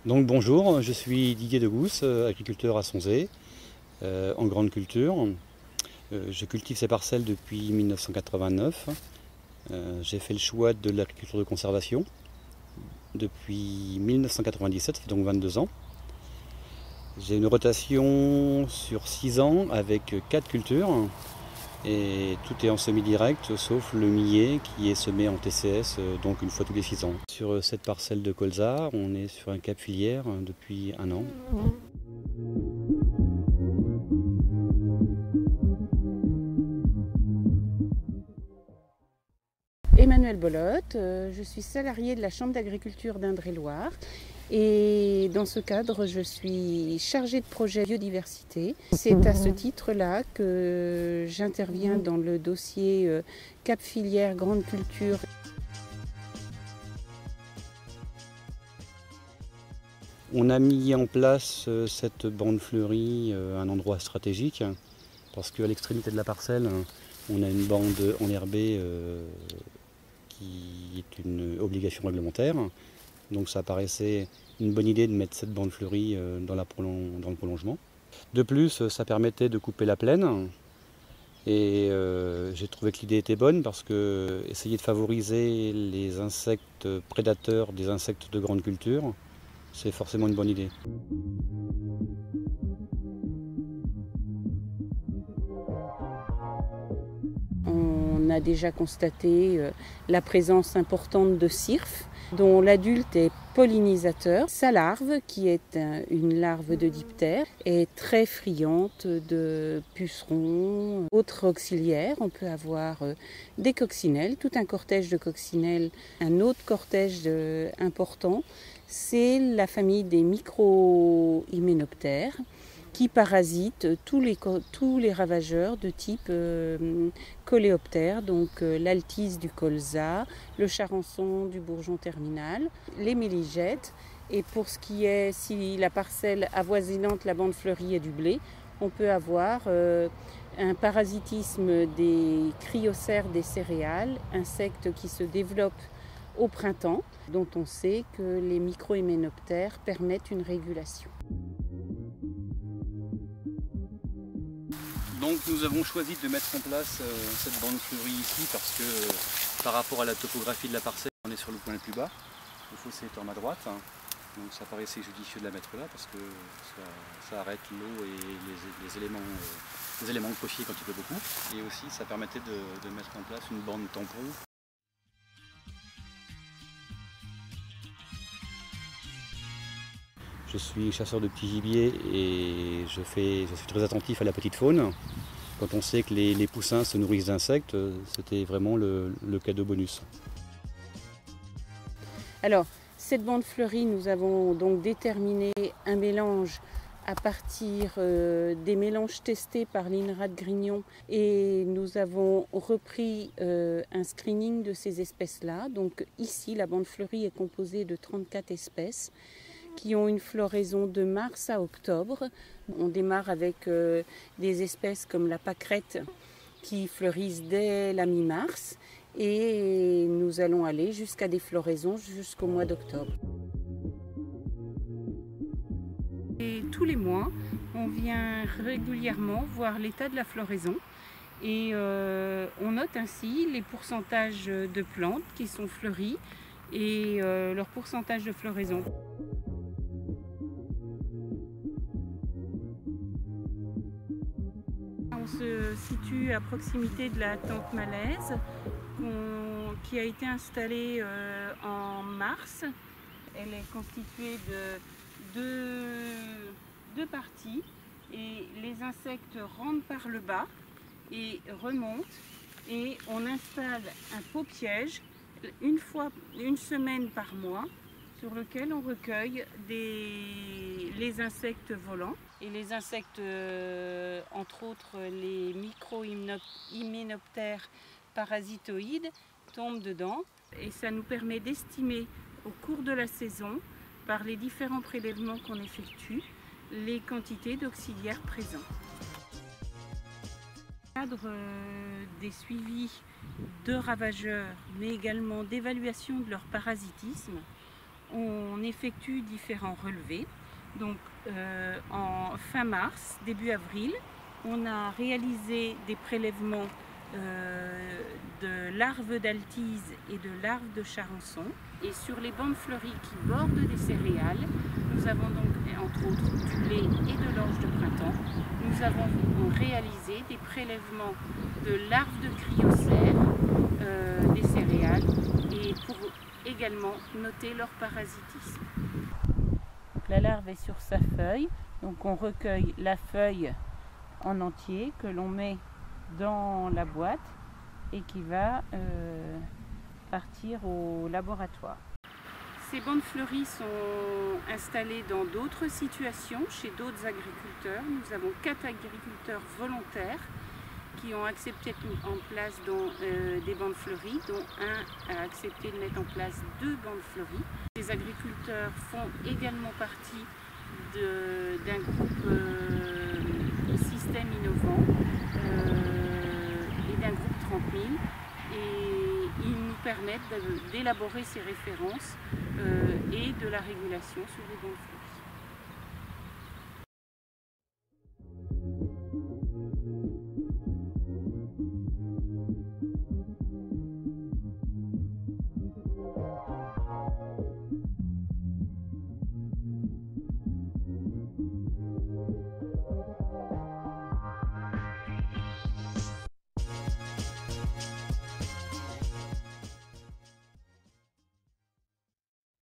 Donc bonjour, je suis Didier Degousse, agriculteur à Sonzé, en grande culture. Je cultive ces parcelles depuis 1989. J'ai fait le choix de l'agriculture de conservation depuis 1997, ça fait donc 22 ans. J'ai une rotation sur 6 ans avec 4 cultures et tout est en semi-direct sauf le millet qui est semé en TCS donc une fois tous les 6 ans. Sur cette parcelle de colza, on est sur un cap filière depuis un an. Emmanuelle Bolotte, je suis salariée de la Chambre d'agriculture d'Indre-et-Loire et dans ce cadre je suis chargée de projet biodiversité. C'est à ce titre-là que j'interviens dans le dossier Cap Filière Grande Culture. On a mis en place cette bande fleurie à un endroit stratégique parce qu'à l'extrémité de la parcelle, on a une bande enherbée qui est une obligation réglementaire. Donc ça paraissait une bonne idée de mettre cette bande fleurie dans le prolongement. De plus, ça permettait de couper la plaine. Et j'ai trouvé que l'idée était bonne parce que essayer de favoriser les insectes prédateurs des insectes de grande culture, c'est forcément une bonne idée. On a déjà constaté la présence importante de cirfes, dont l'adulte est pollinisateur. Sa larve, qui est une larve de diptère, est très friande de pucerons, autres auxiliaires. On peut avoir des coccinelles, tout un cortège de coccinelles. Un autre cortège important, c'est la famille des micro-hyménoptères, qui parasitent tous les ravageurs de type coléoptère, donc l'altise du colza, le charançon du bourgeon terminal, les méligètes. Et pour ce qui est, si la parcelle avoisinante la bande fleurie est du blé, on peut avoir un parasitisme des cryocères des céréales, insectes qui se développent au printemps, dont on sait que les micro-hyménoptères permettent une régulation. Donc nous avons choisi de mettre en place cette bande fleurie ici parce que par rapport à la topographie de la parcelle, on est sur le point le plus bas. Le fossé est en ma droite, donc ça paraissait judicieux de la mettre là parce que ça arrête l'eau et les éléments eutrophiés quand il pleut beaucoup. Et aussi ça permettait de mettre en place une bande tampon. Je suis chasseur de petits gibiers et je suis très attentif à la petite faune. Quand on sait que les poussins se nourrissent d'insectes, c'était vraiment le cadeau bonus. Alors, cette bande fleurie, nous avons donc déterminé un mélange à partir des mélanges testés par l'INRA de Grignon et nous avons repris un screening de ces espèces-là. Donc ici, la bande fleurie est composée de 34 espèces qui ont une floraison de mars à octobre. On démarre avec des espèces comme la pâquerette qui fleurissent dès la mi-mars et nous allons aller jusqu'à des floraisons jusqu'au mois d'octobre. Et tous les mois, on vient régulièrement voir l'état de la floraison et on note ainsi les pourcentages de plantes qui sont fleuries et leur pourcentage de floraison. On se situe à proximité de la tente Malaise qui a été installée en mars. Elle est constituée de deux parties et les insectes rentrent par le bas et remontent et on installe un pot piège une semaine par mois sur lequel on recueille les insectes volants. Et les insectes, entre autres les micro-hyménoptères parasitoïdes, tombent dedans. Et ça nous permet d'estimer au cours de la saison, par les différents prélèvements qu'on effectue, les quantités d'auxiliaires présents. Dans le cadre des suivis de ravageurs, mais également d'évaluation de leur parasitisme, on effectue différents relevés. Donc en fin mars, début avril, on a réalisé des prélèvements de larves d'altise et de larves de charançon. Et sur les bandes fleuries qui bordent des céréales, nous avons donc entre autres du blé et de l'orge de printemps. Nous avons réalisé des prélèvements de larves de cryocères des céréales et pour également noter leur parasitisme. Donc, la larve est sur sa feuille, donc on recueille la feuille en entier que l'on met dans la boîte et qui va partir au laboratoire. Ces bandes fleuries sont installées dans d'autres situations, chez d'autres agriculteurs. Nous avons 4 agriculteurs volontaires qui ont accepté de mettre en place des bandes fleuries, dont un a accepté de mettre en place 2 bandes fleuries. Les agriculteurs font également partie d'un groupe système innovant et d'un groupe 30 000. Et ils nous permettent d'élaborer ces références et de la régulation sur les bandes fleuries.